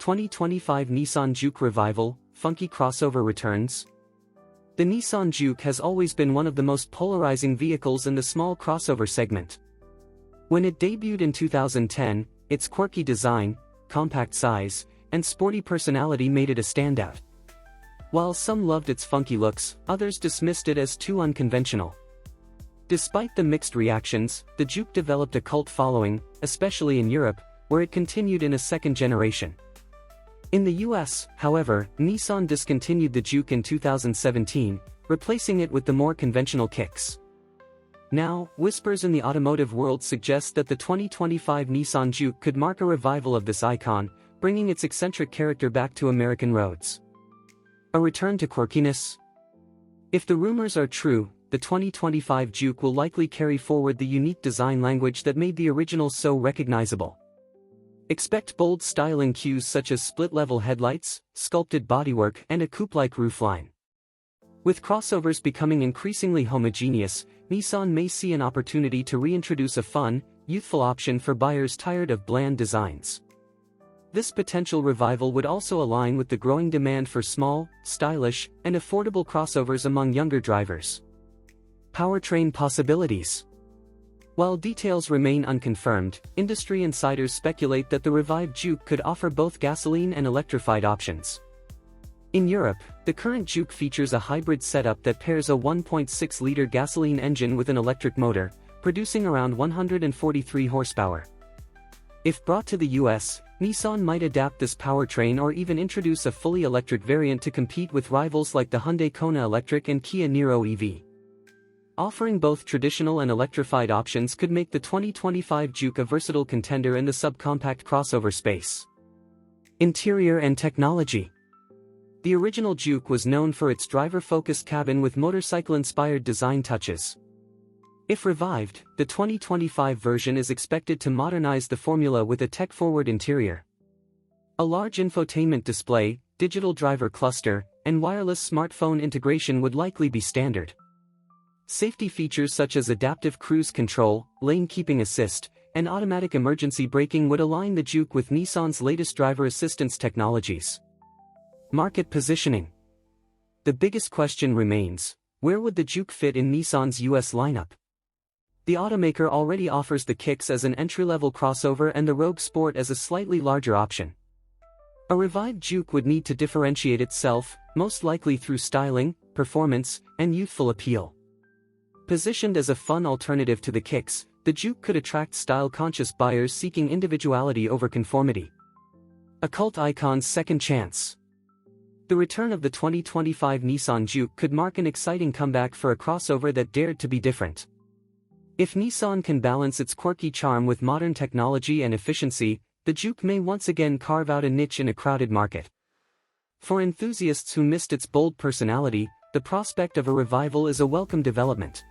2025 Nissan Juke revival, funky crossover returns. The Nissan Juke has always been one of the most polarizing vehicles in the small crossover segment. When it debuted in 2010, its quirky design, compact size, and sporty personality made it a standout. While some loved its funky looks, others dismissed it as too unconventional. Despite the mixed reactions, the Juke developed a cult following, especially in Europe, where it continued in a second generation. In the US, however, Nissan discontinued the Juke in 2017, replacing it with the more conventional kicks. Now, whispers in the automotive world suggest that the 2025 Nissan Juke could mark a revival of this icon, bringing its eccentric character back to American roads. A return to quirkiness? If the rumors are true, the 2025 Juke will likely carry forward the unique design language that made the original so recognizable. Expect bold styling cues such as split-level headlights, sculpted bodywork, and a coupe-like roofline. With crossovers becoming increasingly homogeneous, Nissan may see an opportunity to reintroduce a fun, youthful option for buyers tired of bland designs. This potential revival would also align with the growing demand for small, stylish, and affordable crossovers among younger drivers. Powertrain possibilities. While details remain unconfirmed, industry insiders speculate that the revived Juke could offer both gasoline and electrified options. In Europe, the current Juke features a hybrid setup that pairs a 1.6-liter gasoline engine with an electric motor, producing around 143 horsepower. If brought to the US, Nissan might adapt this powertrain or even introduce a fully electric variant to compete with rivals like the Hyundai Kona Electric and Kia Niro EV. Offering both traditional and electrified options could make the 2025 Juke a versatile contender in the subcompact crossover space. Interior and technology. The original Juke was known for its driver-focused cabin with motorcycle-inspired design touches. If revived, the 2025 version is expected to modernize the formula with a tech-forward interior. A large infotainment display, digital driver cluster, and wireless smartphone integration would likely be standard. Safety features such as adaptive cruise control, lane keeping assist, and automatic emergency braking would align the Juke with Nissan's latest driver assistance technologies. Market positioning. The biggest question remains, where would the Juke fit in Nissan's US lineup? The automaker already offers the Kicks as an entry-level crossover and the Rogue Sport as a slightly larger option. A revived Juke would need to differentiate itself, most likely through styling, performance, and youthful appeal. Positioned as a fun alternative to the Kicks, the Juke could attract style-conscious buyers seeking individuality over conformity. A cult icon's second chance. The return of the 2025 Nissan Juke could mark an exciting comeback for a crossover that dared to be different. If Nissan can balance its quirky charm with modern technology and efficiency, the Juke may once again carve out a niche in a crowded market. For enthusiasts who missed its bold personality, the prospect of a revival is a welcome development.